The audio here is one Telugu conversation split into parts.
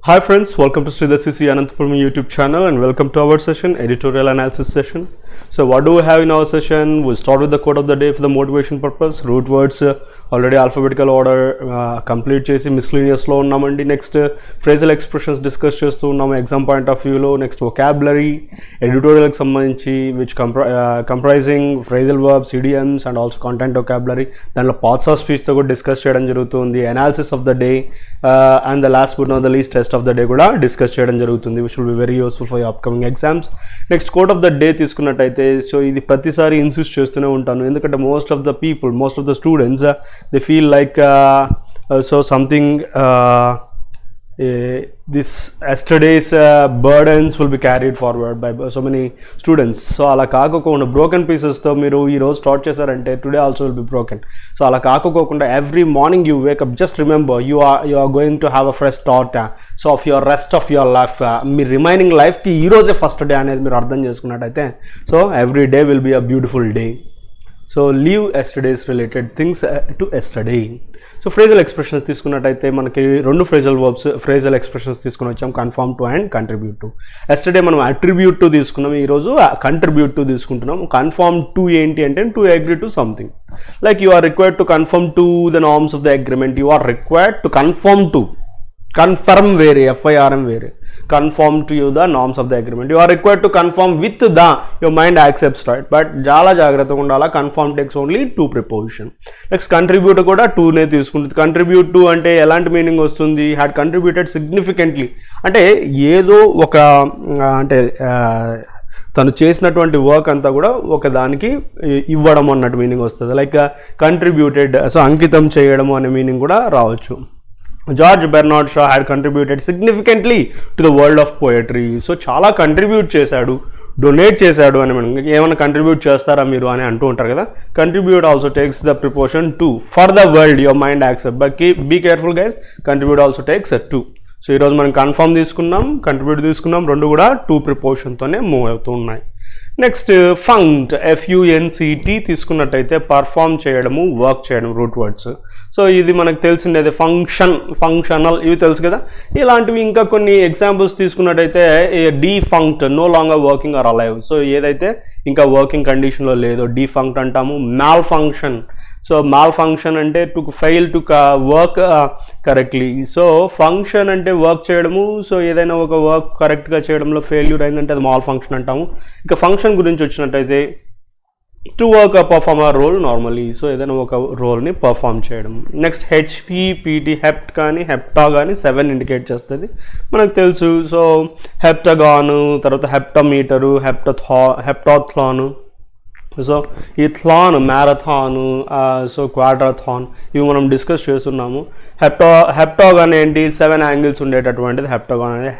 Hi friends, welcome to Sreedhar'scce Anantapuramu YouTube channel and welcome to our session, Editorial Analysis session. So what do we have in our session? We'll start with the quote of the day for the motivation purpose. Root words already alphabetical order complete chesi miscellaneous lo unnamandi. Next phrasal expressions discuss chestu unnamu exam point of view lo. Next vocabulary editorial ki sambandhinchi which comprising phrasal verbs, idioms and also content vocabulary. Danlo parts of speech tho kuda discuss cheyadam jarugutundi. Analysis of the day and the last but not the least test of the day kuda discuss cheyadam jarugutundi, which will be very useful for your upcoming exams. Next quote of the day తీసుకున్నట్టయితే సో ఇది ప్రతిసారి ఇన్సిస్ట్ చేస్తూనే ఉంటాను, ఎందుకంటే most of the students they feel like so something this yesterday's burdens will be carried forward by so many students. So ala kaakokunda broken pieces tho meeru ee roju start chesarante today also will be broken. So ala kaakokunda every morning you wake up, just remember you are going to have a fresh start. So of your rest of your life me remaining life ki ee roje first day అనేది మీరు అర్థం చేసుకున్నట్టయితే so every day will be a beautiful day. So leave yesterday's related things to yesterday. So phrasal expressions తీసుకున్నట్టయితే మనకి రెండు phrasal expressions తీసుకుని వచ్చాం, conform to and contribute to. yesterday మనం attribute to తీసుకున్నాం, ఈరోజు contribute to తీసుకుంటున్నాం. conform to ఏంటి అంటే to agree to something, like you are required to conform to the norms of the agreement. You are required to conform to, confirm వేరే, FIRM వేరే, conform to you the norms of the agreement. You are required to conform with the, your mind accepts, right? But చాలా జాగ్రత్తగా ఉండాలా, conform takes only to preposition. Next contribute కూడా to నే తీసుకుంటుంది. contribute to అంటే ఎలాంటి మీనింగ్ వస్తుంది? had contributed significantly అంటే ఏదో ఒక అంటే తను చేసినటువంటి వర్క్ అంతా కూడా ఒక దానికి ఇవ్వడం అన్నట్టు మీనింగ్ వస్తుంది, లైక్ కంట్రిబ్యూటెడ్, సో అంకితం చేయడము అనే మీనింగ్ కూడా రావచ్చు. George Bernard Shah had contributed significantly to the world of poetry. So చాలా కంట్రిబ్యూట్ చేశాడు, డొనేట్ చేశాడు అని మనం ఏమైనా కంట్రిబ్యూట్ చేస్తారా మీరు అని అంటూ ఉంటారు కదా. Contribute also takes the proportion to for the world your mind accept, but be careful guys, contribute also takes to. So ఈరోజు మనం కన్ఫర్మ్ తీసుకున్నాం, కంట్రిబ్యూట్ తీసుకున్నాం, రెండు కూడా టు ప్రిపోర్షన్తోనే మూవ్ అవుతూ ఉన్నాయి. నెక్స్ట్ ఫంక్ట్, FUNCT తీసుకున్నట్టయితే పర్ఫామ్ చేయడము, వర్క్ చేయడం, రూట్ వర్డ్స్. సో ఇది మనకు తెలిసిండేది ఫంక్షనల్, ఇవి తెలుసు కదా. ఇలాంటివి ఇంకా కొన్ని ఎగ్జాంపుల్స్ తీసుకున్నట్టయితే defunct, no longer working or alive. So ఏదైతే ఇంకా వర్కింగ్ కండిషన్లో లేదో డీఫంక్ట్ అంటాము. Malfunction, so malfunction అంటే to fail to work correctly. So function అంటే వర్క్ చేయడము, సో ఏదైనా ఒక వర్క్ కరెక్ట్గా చేయడంలో ఫెయిల్యూర్ అయిందంటే అది మాల్ ఫంక్షన్ అంటాము. ఇంకా ఫంక్షన్ గురించి వచ్చినట్టయితే to work perform a role normally, so ఏదైనా ఒక రోల్ని పర్ఫామ్ చేయడం. నెక్స్ట్ HPPT, హెప్ట్ కానీ హెప్టా కానీ 7 ఇండికేట్ చేస్తుంది, మనకు తెలుసు. సో హెప్టగాను, తర్వాత హెప్టమీటరు, హెప్టాథ్లాను, సో ఈ థ్లాన్ మ్యారథాను, సో క్వాడ్రాథాన్, ఇవి మనం డిస్కస్ చేస్తున్నాము. హెప్టాగాన్ ఏంటి? 7 యాంగిల్స్ ఉండేటటువంటిది హెప్టాగాన్ అనేది.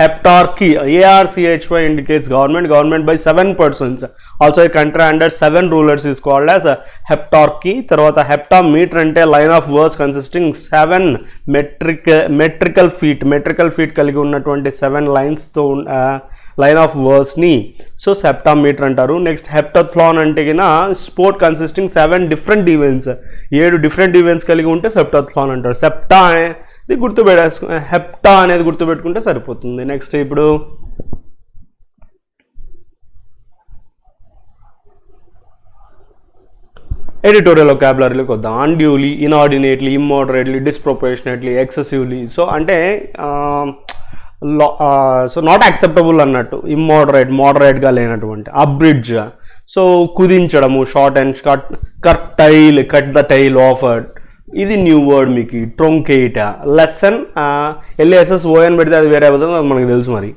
Heptarchy, ARCHY indicates government by 7 persons. Also a country under 7 rulers is called as a heptarchy. Tarvata heptameter ante line of verse consisting 7 metrical feet kaligi unnatuvanti 7 lines tho line of verse ni so heptameter antaru. Next heptathlon ante gina sport consisting 7 different events, 7 different events kaligi unte heptathlon antaru. septa ఇది హెప్టా అనేది గుర్తుపెట్టుకుంటే సరిపోతుంది. నెక్స్ట్ ఇప్పుడు ఎడిటోరియల్ వొకాబులరీలోకి వద్దాం. Unduly, inordinately, immoderately, disproportionately, excessively. So అంటే సో నాట్ యాక్సెప్టబుల్ అన్నట్టు, మోడరేట్గా లేనటువంటి. అబ్రిడ్జ్, సో కుదించడము, short and cut the tail afford, ఇది న్యూ వర్డ్ మీకు. ట్రొంకేట్, లెసన్, LSSON పెడితే అది వేరే అవుతుంది, అది మనకు తెలుసు మరి.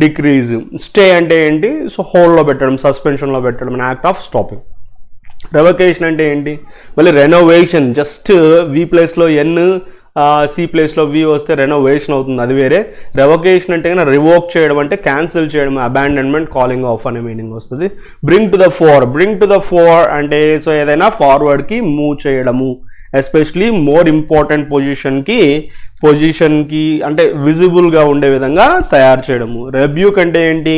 డిక్రీజ్, స్టే అంటే ఏంటి? సో హోల్డ్లో పెట్టడం, సస్పెన్షన్లో పెట్టడం, అన్ యాక్ట్ ఆఫ్ స్టాపింగ్. రెవొకేషన్ అంటే ఏంటి? మళ్ళీ రెనోవేషన్, జస్ట్ V ప్లేస్లో N, C ప్లేస్లో V వస్తే రెనోవేషన్ అవుతుంది, అది వేరే. రెవొకేషన్ అంటే కన్నా రివోక్ చేయడం అంటే క్యాన్సిల్ చేయడం, అబాండన్మెంట్, కాలింగ్ ఆఫ్ అనే మీనింగ్ వస్తుంది. బ్రింగ్ టు ద ఫోర్ అంటే సో ఏదైనా ఫార్వర్డ్కి మూవ్ చేయడము, ఎస్పెషలీ మోర్ ఇంపార్టెంట్ పొజిషన్కి అంటే విజిబుల్గా ఉండే విధంగా తయారు చేయడము. రెబ్యూక్ అంటే ఏంటి?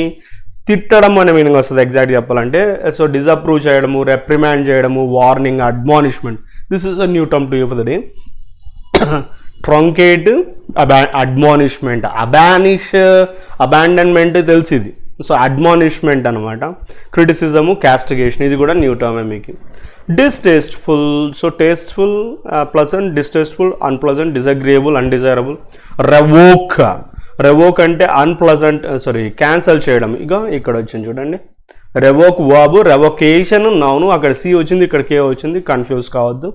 తిట్టడం అనే మీనింగ్ వస్తుంది ఎగ్జాక్ట్ చెప్పాలంటే. సో డిజప్రూవ్ చేయడము, రెప్రిమాండ్ చేయడము, warning, admonishment. This is a new term to you for the day. Truncate, admonishment, abandonment తెలిసింది. సో అడ్మానిష్మెంట్ అనమాట. క్రిటిసిజము, క్యాస్టిగేషన్, ఇది కూడా న్యూ టర్మే మీకు. Distasteful, so tasteful, pleasant, distasteful, unpleasant, disagreeable, undesirable. Revoke అంటే అన్ప్లజెంట్, క్యాన్సల్ చేయడం. ఇక ఇక్కడ వచ్చింది చూడండి, రెవోక్ వర్బ్, రెవోకేషన్ నౌను, అక్కడ సి వచ్చింది, ఇక్కడ కే వచ్చింది, కన్ఫ్యూజ్ కావద్దు.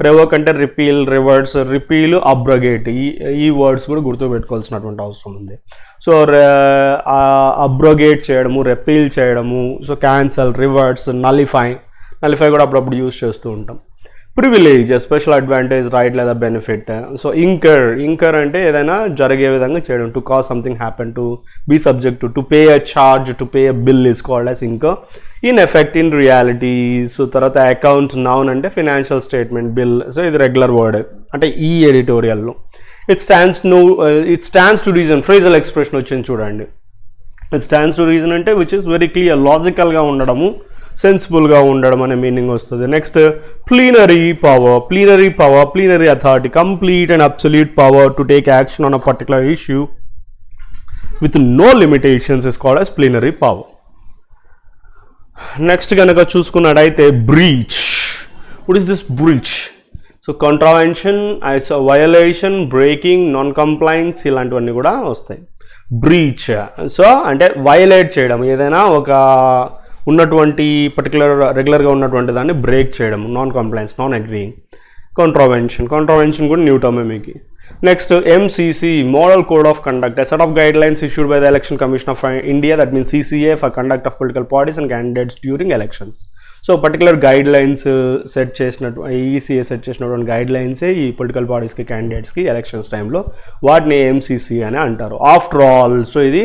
రెవోక్ అంటే రిపీల్, రివర్స్, రిపీల్, అబ్రగేట్, ఈ వర్డ్స్ కూడా గుర్తుపెట్టుకోవాల్సినటువంటి అవసరం ఉంది. సో అబ్రగేట్ చేయడము, రెపీల్ చేయడము, సో క్యాన్సల్, రివర్స్, నలిఫై కూడా అప్పుడప్పుడు యూజ్ చేస్తూ ఉంటాం. ప్రివిలేజ్, స్పెషల్ అడ్వాంటేజ్, రైట్ లేదా బెనిఫిట్. సో ఇంకర్ అంటే ఏదైనా జరిగే విధంగా చేయడం, to cause something happen, to be subject to pay a charge, to pay a bill is called as incur. In effect, in reality. So తర్వాత అకౌంట్, నౌన్ అంటే ఫినాన్షియల్ స్టేట్మెంట్, బిల్, సో ఇది రెగ్యులర్ వర్డ్ అంటే ఈ ఎడిటోరియల్లో. It stands to reason, phrasal expression వచ్చింది చూడండి. ఇట్ స్టాండ్స్ టు రీజన్ అంటే విచ్ ఇస్ వెరీ క్లియర్, లాజికల్గా ఉండడము, సెన్సిబుల్గా ఉండడం అనే మీనింగ్ వస్తుంది. Next plenary power, plenary authority, complete and absolute power to take action on a particular issue with no limitations is called as plenary power. Next కనుక చూసుకున్నట్టయితే breach. What is this breach? So contravention, violation, breaking, non compliance, ఇలాంటివన్నీ కూడా వస్తాయి. బ్రీచ్ సో అంటే వయలేట్ చేయడం, ఏదైనా ఒక ఉన్నటువంటి రెగ్యులర్గా ఉన్నటువంటి దాన్ని బ్రేక్ చేయడం, non complains, non agreeing. Contravention కూడా న్యూ టర్మే మీకు. Next MCC, model code of conduct, a set of guidelines issued by the Election Commission of India, that means CCA, for conduct of political parties and candidates during elections. So particular guide lines set చేసినట్టు, ఈసీఏ సెట్ చేసినటువంటి గైడ్ లైన్సే ఈ పొలిటికల్ పార్టీస్కి, క్యాండిడేట్స్కి ఎలక్షన్స్ టైంలో వాటిని MCC అని అంటారు. ఆఫ్టర్ ఆల్, సో ఇది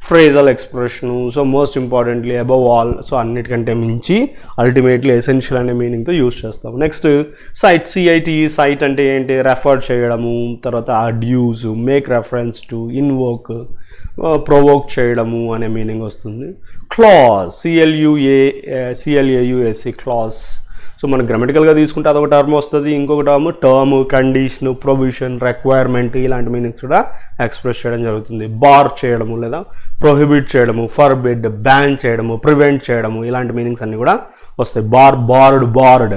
phrasal expression. So most importantly, above all, so అన్నిటికంటే మించి, అల్టిమేట్లీ, ఎసెన్షియల్ అనే మీనింగ్తో యూజ్ చేస్తాం. నెక్స్ట్ సైట్, CIT, సైట్ అంటే ఏంటి? రెఫర్ చేయడము, తర్వాత అడ్యూస్, make reference to, invoke, provoke చేయడము అనే మీనింగ్ వస్తుంది. Clause, CLAUS, clause. సో మనం గ్రామటికల్గా తీసుకుంటే అదొక టర్మ్ వస్తుంది, ఇంకొక టర్మ్ కండిషన్, ప్రొవిజన్, రిక్వైర్మెంట్, ఇలాంటి మీనింగ్స్ కూడా ఎక్స్ప్రెస్ చేయడం జరుగుతుంది. బార్ చేయడము లేదా ప్రొహిబిట్ చేయడము, ఫర్బిడ్, బ్యాన్ చేయడము, ప్రివెంట్ చేయడము, ఇలాంటి మీనింగ్స్ అన్నీ కూడా వస్తాయి. Board.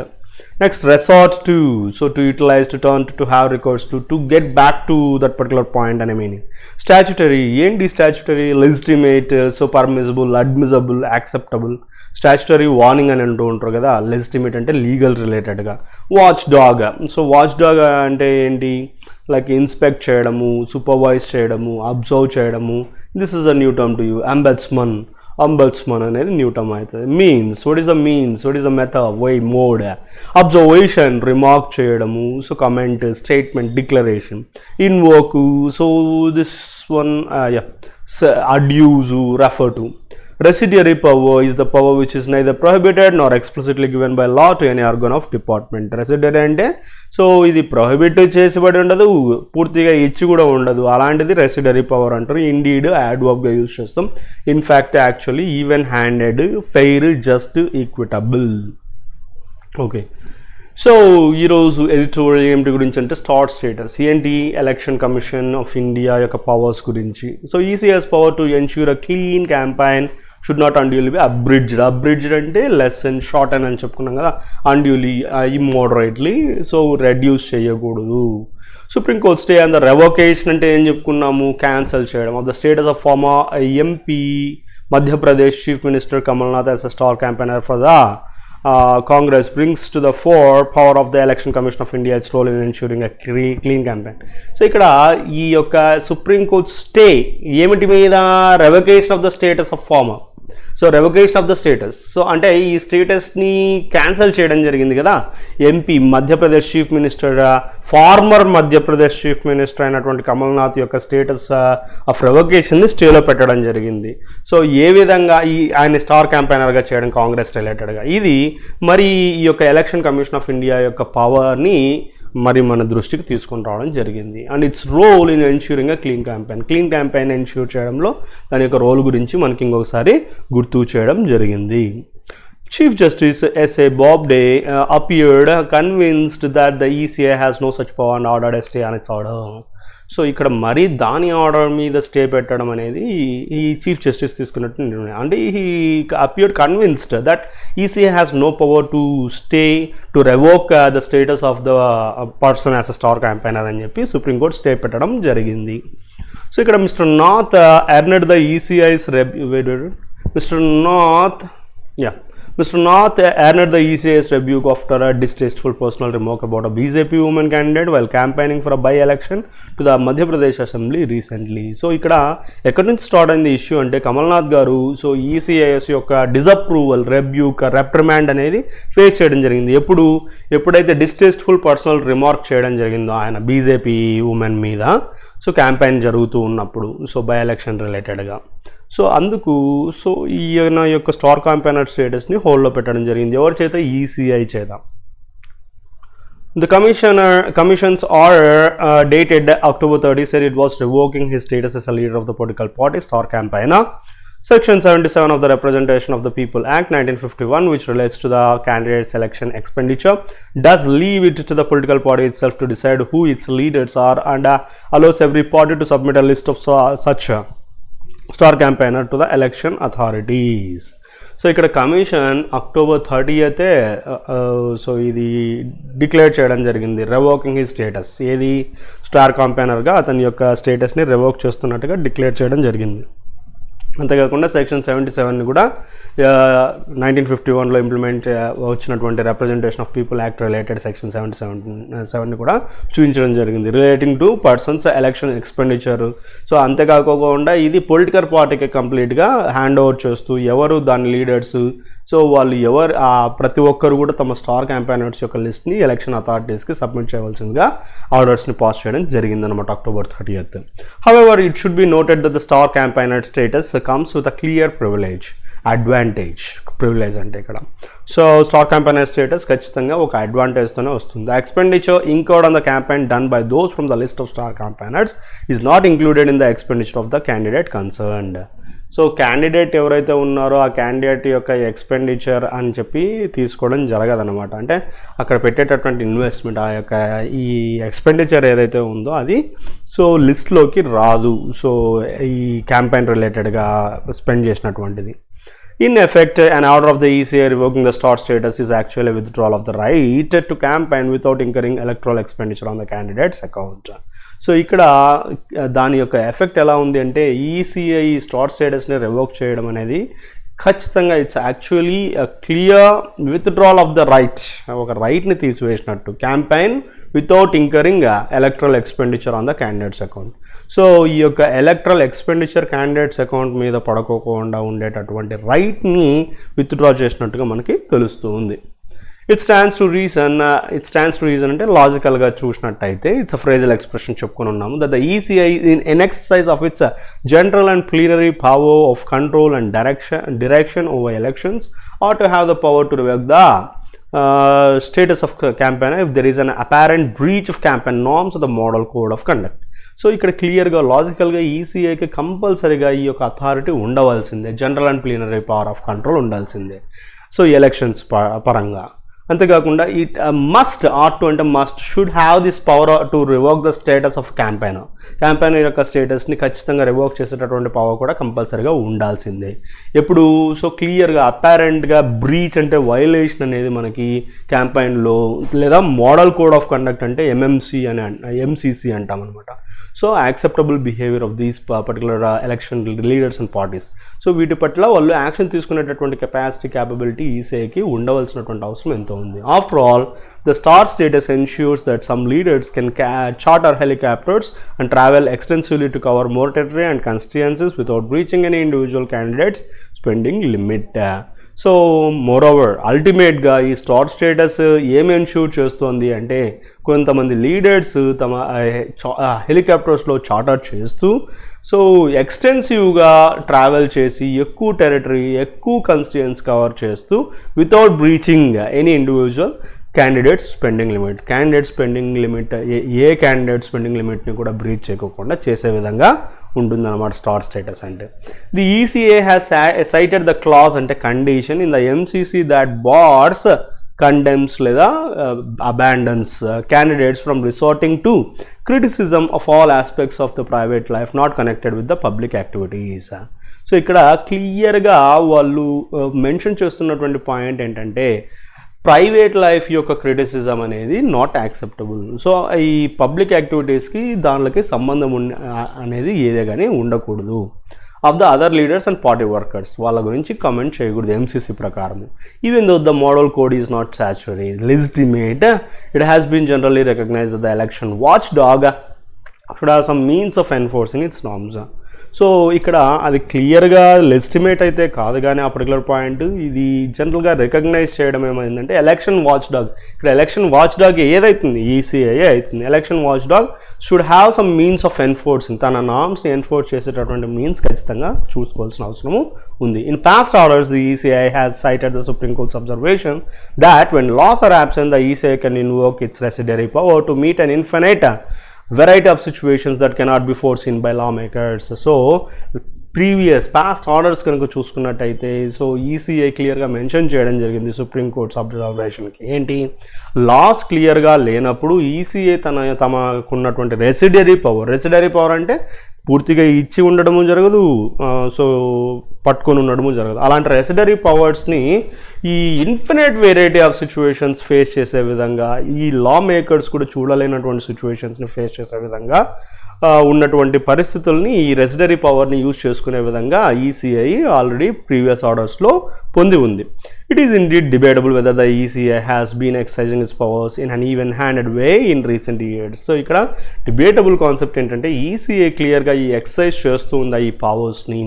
Next, resort to, so to utilize, to turn to have recourse to get back to that particular point and meaning. Statutory, ఏంటి statutory? Legitimate, so permissible, admissible, acceptable. Statutory warning అని అంటూ ఉంటారు కదా, లెజిటిమేట్ అంటే లీగల్ రిలేటెడ్గా. Watchdog, so watchdog అంటే ఏంటి? లైక్ ఇన్స్పెక్ట్ చేయడము, సూపర్వైజ్ చేయడము, అబ్జర్వ్ చేయడము. This is a new term to you. Ombudsman అనేది న్యూ టర్మ్ అవుతుంది. Means, what is the means, what is the method, way, mode. Observation, remark చేయడము, so comment, statement, declaration. Invoke, so this one, adduce, refer to. Residuary power is the power which is neither prohibited nor explicitly given by law to any organ of department. Residuary అంటే సో ఇది ప్రొహిబిట్ చేసిబడి ఉండదు, పూర్తిగా ఇచ్చి కూడా ఉండదు, అలాంటిది రెసిడరీ పవర్ అంటారు. ఇండీడ్ యాడ్వర్బ్గా యూజ్ చేస్తాం. In fact, actually, even handed, fair, just, equitable. Okay, so ఈరోజు ఎడిటోరియల్ ఏమిటి గురించి అంటే స్టార్ట్ స్టేటస్ ఏంటి, ఎలక్షన్ కమిషన్ ఆఫ్ ఇండియా యొక్క పవర్స్ గురించి. So EC has power to ensure a clean campaign, should not unduly be abridged అంటే లెస్ అండ్ షార్ట్ అని చెప్పుకున్నాం కదా, అన్డ్యూలీ, ఇమ్మోడరేట్లీ, సో రెడ్యూస్ చేయకూడదు. Supreme court stay on the revocation అంటే ఏం చెప్పుకున్నాము, క్యాన్సల్ చేయడం of the status of former MP Madhya Pradesh chief minister Kamal Nath as a star campaigner for the Congress, brings to the fore power of the Election Commission of India, its role in ensuring a clean campaign. So ఇక్కడ ఈ యొక్క సుప్రీంకోర్టు స్టే ఏమిటి మీద? Revocation of the status of former. So revocation of the status, so అంటే ఈ స్టేటస్ని క్యాన్సిల్ చేయడం జరిగింది కదా. MP Madhya Pradesh chief minister, former Madhya Pradesh chief minister అయినటువంటి కమల్నాథ్ యొక్క స్టేటస్ ఆఫ్ రెవోకేషన్ని స్టేలో పెట్టడం జరిగింది. సో ఏ విధంగా ఆయన స్టార్ క్యాంపెయినర్గా చేయడం కాంగ్రెస్ రిలేటెడ్గా, ఇది మరి ఈ యొక్క ఎలక్షన్ కమిషన్ ఆఫ్ ఇండియా యొక్క పవర్ని మరి మన దృష్టికి తీసుకొని రావడం జరిగింది. And its role in ensuring a clean campaign ensure చేయడంలో దాని యొక్క రోల్ గురించి మనకి ఇంకొకసారి గుర్తు చేయడం జరిగింది. Chief Justice S.A. Bobde appeared convinced that the ECA has no such power and ordered a stay on its order. So ఇక్కడ మరీ దాని ఆర్డర్ మీద స్టే పెట్టడం అనేది ఈ చీఫ్ జస్టిస్ తీసుకున్నట్టు నిర్ణయం. అంటే he appeared convinced that ECI has no power to stay to revoke the status of the person as a star campaigner అని చెప్పి సుప్రీంకోర్టు స్టే పెట్టడం జరిగింది. సో ఇక్కడ mister Nath earned the ECI's Mr. Nath earned the ECA's rebuke after a distasteful personal remark about a BJP woman candidate while campaigning for a by-election to the Madhya Pradesh Assembly recently. So ఇక్కడ ఎక్కడి నుంచి స్టార్ట్ అయింది ఇష్యూ అంటే కమల్నాథ్ గారు సో ఈసీఐఎస్ యొక్క డిజప్రూవల్, రెబ్యూక్, రెప్రిమాండ్ అనేది ఫేస్ చేయడం జరిగింది. ఎప్పుడైతే డిస్టేస్ట్ఫుల్ పర్సనల్ రిమార్క్ చేయడం జరిగిందో ఆయన బీజేపీ ఉమెన్ మీద, సో క్యాంపెయిన్ జరుగుతూ ఉన్నప్పుడు, సో బై ఎలక్షన్ రిలేటెడ్గా, సో అందుకు సో ఈయన యొక్క స్టార్ క్యాంపెయినర్ స్టేటస్ని హోల్డ్లో పెట్టడం జరిగింది. ఎవరి చేత? ఈసీఐ చేత. The commission's order dated October 30 said it was revoking his status as a leader of the political party star campaigner. Section 77 of the Representation of the People Act 1951, which relates to the candidate selection expenditure, does leave it to the political party itself to decide who its leaders are and allows every party to submit a list of such star campaigner to the election authorities. So ఇక్కడ కమిషన్ October 30th సో ఇది డిక్లేర్ చేయడం జరిగింది, రెవోకింగ్ హిస్ స్టేటస్. ఏది? స్టార్ క్యాంపెయినర్గా అతని యొక్క స్టేటస్ని రెవోక్ చేస్తున్నట్టుగా డిక్లేర్ చేయడం జరిగింది. అంతేకాకుండా సెక్షన్ 77ని కూడా 1951లో ఇంప్లిమెంట్ వచ్చినటువంటి representation of people act related section 77ని కూడా చూపించడం జరిగింది, relating to persons election expenditure. So అంతేకాకుండా ఇది పొలిటికల్ పార్టీకి కంప్లీట్గా హ్యాండ్ ఓవర్ చేస్తూ ఎవరు దాని లీడర్స్, సో వాళ్ళు ప్రతి ఒక్కరు కూడా తమ స్టార్ క్యాంపెయినర్స్ యొక్క లిస్ట్ని ఎలక్షన్ అథారిటీస్కి సబ్మిట్ చేయవలసిందిగా ఆర్డర్స్ని పాస్ చేయడం జరిగిందనమాట October 30th. However, it should be noted that the star campaigner status comes with a clear privilege. Privilege అంటే ఇక్కడ సో స్టార్ క్యాంపెయినర్ స్టేటస్ ఖచ్చితంగా ఒక అడ్వాంటేజ్తోనే వస్తుంది. The expenditure incurred on the campaign done by those from the list of star campaigners is not included in the expenditure of the candidate concerned. So candidate ఎవరైతే ఉన్నారో ఆ క్యాండిడేట్ యొక్క ఎక్స్పెండిచర్ అని చెప్పి తీసుకోవడం జరగదనమాట. అంటే అక్కడ పెట్టేటటువంటి ఇన్వెస్ట్మెంట్, ఆ యొక్క ఈ ఎక్స్పెండిచర్ ఏదైతే ఉందో అది సో లిస్ట్లోకి రాదు. సో ఈ క్యాంపెయిన్ రిలేటెడ్గా స్పెండ్ చేసినటువంటిది. In effect, an order of the ECA revoking the star status is actually a withdrawal of the right to campaign without incurring electoral expenditure on the candidate's account. So ఇక్కడ దాని యొక్క ఎఫెక్ట్ ఎలా ఉంది అంటే ఈసీఐ స్టార్ స్టేటస్ని రివోక్ చేయడం అనేది ఖచ్చితంగా it's actually clear withdrawal of the right, ఒక రైట్ని తీసివేసినట్టు, campaign without incurring electoral expenditure on the candidate's account. So ఈ యొక్క ఎలక్ట్రల్ ఎక్స్పెండిచర్ క్యాండిడేట్స్ అకౌంట్ మీద పడుకోకుండా ఉండేటటువంటి రైట్ని విత్డ్రా చేసినట్టుగా మనకి తెలుస్తూ ఉంది. ఇట్ స్టాండ్స్ టు రీజన్ అంటే లాజికల్గా చూసినట్టయితే ఇట్స్ అ ఫ్రేజల్ ఎక్స్ప్రెషన్ చెప్పుకొని ఉన్నాము. That the ECI in exercise of its general and plenary power of control and direction over elections are to have the power to revoke the status of campaigner if there is an apparent breach of campaign norms or the model code of conduct. So ఇక్కడ క్లియర్గా లాజికల్గా ఈసీఐకి కంపల్సరీగా ఈ యొక్క అథారిటీ ఉండవలసిందే, general and plenary power of control ఉండాల్సిందే సో ఎలక్షన్స్ పరంగా. అంతేకాకుండా ఇట్ మస్ట్ అంటే must should have this power to revoke the status of campaigner యొక్క స్టేటస్ని ఖచ్చితంగా రివోక్ చేసేటటువంటి పవర్ కూడా కంపల్సరీగా ఉండాల్సిందే. ఎప్పుడు సో క్లియర్గా అపారెంట్గా బ్రీచ్ అంటే వైలేషన్ అనేది మనకి క్యాంపెయిన్లో, లేదా మోడల్ కోడ్ ఆఫ్ కండక్ట్ అంటే ఎంసీసీ అంటాం అనమాట. So acceptable behaviour of these particular election leaders and parties. So వీటి పట్ల వాళ్ళు యాక్షన్ తీసుకునేటటువంటి క్యాపబిలిటీ ఈసీఐకి ఉండవలసినటువంటి అవసరం ఎంతో ఉంది. After all, the star status ensures that some leaders can charter helicopters and travel extensively to cover more territory and constituencies without breaching any individual candidates spending limit. So moreover అల్టిమేట్గా ఈ స్టార్ స్టేటస్ ఏమి ఎన్ష్యూర్ చేస్తుంది అంటే కొంతమంది లీడర్స్ తమ హెలికాప్టర్స్లో చార్టర్ చేస్తూ సో ఎక్స్టెన్సివ్గా ట్రావెల్ చేసి ఎక్కువ టెరిటరీ, ఎక్కువ కాన్స్టిట్యుయెన్సీ కవర్ చేస్తూ without breaching any individual candidate spending limit, candidate spending లిమిట్ని కూడా బ్రీచ్ చేయకుండా చేసే విధంగా ఉంటుందన్నమాట స్టార్ట్ స్టేటస్ అంటే. The ECI has cited the clause అంటే condition in the MCC that bars condemns లేదా abandons candidates from resorting to criticism of all aspects of the private life not connected with the public activities. So ఇక్కడ క్లియర్గా వాళ్ళు మెన్షన్ చేస్తున్నటువంటి పాయింట్ ఏంటంటే ప్రైవేట్ లైఫ్ యొక్క క్రిటిసిజం అనేది నాట్ యాక్సెప్టబుల్. సో ఈ పబ్లిక్ యాక్టివిటీస్కి దానిలోకి సంబంధం అనేది ఏదే కానీ ఉండకూడదు. Of the other leaders and party workers వాళ్ళ గురించి కమెంట్ చేయకూడదు ఎంసీసీ ప్రకారం. Even though the model code is not statutory legitimate it has been generally recognised the election watchdog should have some means of enforcing its norms. So ఇక్కడ అది క్లియర్గా లెజిటిమేట్ అయితే కాదు కానీ ఆ పర్టికులర్ పాయింట్ ఇది జనరల్గా రికగ్నైజ్ చేయడం ఏమైందంటే ఎలక్షన్ వాచ్ డాగ్. ఇక్కడ ఎలక్షన్ వాచ్ డాగ్ ఏదైతుంది ఈసీఐ అవుతుంది. Election watchdog should have some means of enforcing తన నామ్స్ని ఎన్ఫోర్స్ చేసేటటువంటి మీన్స్ ఖచ్చితంగా చూసుకోవాల్సిన అవసరము ఉంది. In past orders the ECI has cited the supreme court's observation that when laws are absent the ECI can invoke its residuary power to meet an infinite variety of situations that cannot be foreseen by lawmakers. So previous past orders కనుక చూసుకున్నట్టయితే సో ఈసీఐ క్లియర్గా మెన్షన్ చేయడం జరిగింది సుప్రీం కోర్ట్స్ అబ్జర్వేషన్కి. ఏంటి లాస్ క్లియర్గా లేనప్పుడు ఈసీఐ తమకున్నటువంటి రెసిడరీ పవర్ అంటే పూర్తిగా ఇచ్చి ఉండడము జరగదు, సో పట్టుకొని ఉండడము జరగదు. అలాంటి రెసిడరీ పవర్స్ని ఈ infinite variety of situations face చేసే విధంగా ఈ లా మేకర్స్ కూడా చూడలేనటువంటి సిచ్యువేషన్స్ని ఫేస్ చేసే విధంగా ఉన్నటువంటి పరిస్థితుల్ని ఈ రెసిడరీ పవర్ని యూజ్ చేసుకునే విధంగా ఈసీఐ ఆల్రెడీ ప్రీవియస్ ఆర్డర్స్లో పొంది ఉంది. It is indeed debatable whether the ECI has been exercising its powers in an even handed way in recent years. So ఇక్కడ డిబేటబుల్ కాన్సెప్ట్ ఏంటంటే ఈసీఐ క్లియర్గా ఈ ఎక్సర్సైజ్ చేస్తూ ఉందా ఈ పవర్స్ని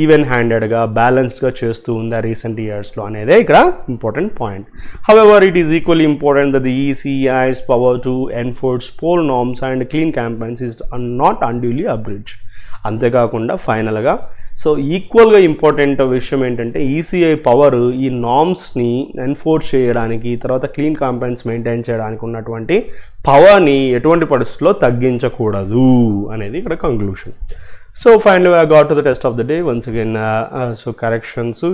ఈవెన్ హ్యాండెడ్గా బ్యాలెన్స్డ్గా చేస్తూ ఉందా రీసెంట్ ఇయర్స్లో అనేదే ఇక్కడ important point. However it is equally important that the ECI's power to enforce poll norms and clean campaigns is not unduly abridged. అంతేకాకుండా ఫైనల్గా సో ఈక్వల్గా ఇంపార్టెంట్ విషయం ఏంటంటే ఈసీఐ పవర్ ఈ నార్మ్స్ని ఎన్ఫోర్స్ చేయడానికి తర్వాత క్లీన్ క్యాంపెయిన్స్ మెయింటైన్ చేయడానికి ఉన్నటువంటి పవర్ని ఎటువంటి పరిస్థితుల్లో తగ్గించకూడదు అనేది ఇక్కడ conclusion. So finally I got to the test of the day once again. So corrections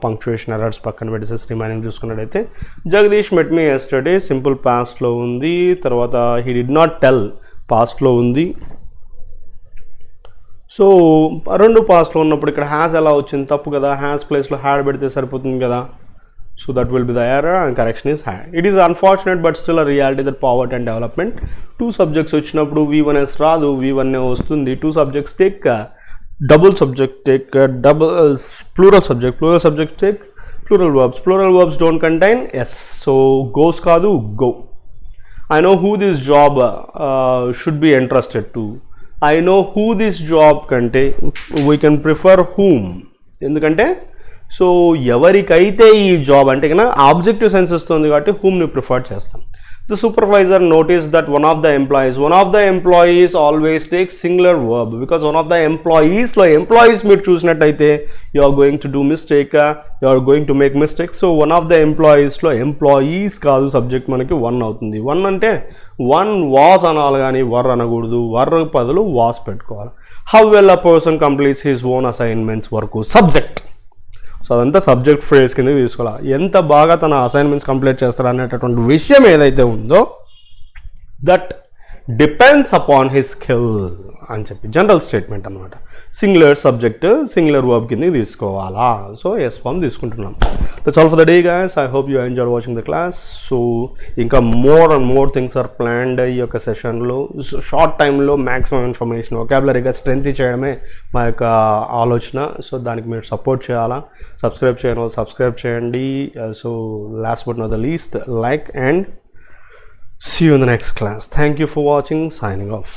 punctuation errors పక్కన పెట్టేసి రిమైనింగ్ చూసుకున్నట్టయితే జగదీష్ మెట్ మీ ఎస్టర్డే సింపుల్ పాస్ట్లో ఉంది, తర్వాత హీ డిడ్ నాట్ టెల్ పాస్ట్లో ఉంది. సో రెండు పాస్ట్లో ఉన్నప్పుడు ఇక్కడ హ్యాస్ ఎలా వచ్చింది తప్పు కదా, హ్యాస్ ప్లేస్లో హ్యాడ్ పెడితే సరిపోతుంది కదా. So that will be the error and correction is had. It is unfortunate but still a reality that poverty and development two subjects వచ్చినప్పుడు V1S రాదు, V1 వస్తుంది. Two subjects take double subject take double plural subject take plural verbs don't contain S. So goes కాదు go. I know who this job should be interested to. I know who this job కంటే we can prefer whom. ఎందుకంటే సో ఎవరికైతే ఈ జాబ్ అంటే కన్నా ఆబ్జెక్టివ్ సెన్స్ వస్తుంది కాబట్టి whomని ప్రిఫర్ చేస్తాం. The supervisor noticed that one of the employees always takes singular verb because one of the employees మీరు చూసినట్టయితే you are going to do mistake, you are going to make mistake. So one of the employees కాదు సబ్జెక్ట్ మనకి వన్ అవుతుంది. వన్ అంటే వన్ వాస్ అనాలి కానీ వర్ అనకూడదు, వర్ బదులు వాస్ పెట్టుకోవాలి. How well a person completes his own assignments work subject. So అదంతా సబ్జెక్ట్ ఫ్రేజ్ కింద తీసుకోవాలి. ఎంత బాగా తన అసైన్మెంట్స్ కంప్లీట్ చేస్తారు అనేటటువంటి విషయం ఏదైతే ఉందో that depends upon his skill అని చెప్పి జనరల్ స్టేట్మెంట్ అనమాట. సింగులర్ సబ్జెక్ట్ సింగులర్ వర్బ్ కింద తీసుకోవాలా. సో ఎస్ ఫామ్ తీసుకుంటున్నాం. That's all for the day guys. I hope you enjoy watching the class. So ఇంకా more and more things are planned ఈ యొక్క సెషన్లో. షార్ట్ టైంలో మ్యాక్సిమం ఇన్ఫర్మేషన్ వొకాబులరీగా స్ట్రెంత్ చేయడమే మా యొక్క ఆలోచన. సో దానికి మీరు సపోర్ట్ చేయాలా. సబ్స్క్రైబ్ చేయని వాళ్ళు సబ్స్క్రైబ్ చేయండి. So last but not the least like and see you in the next class. Thank you for watching. Signing off.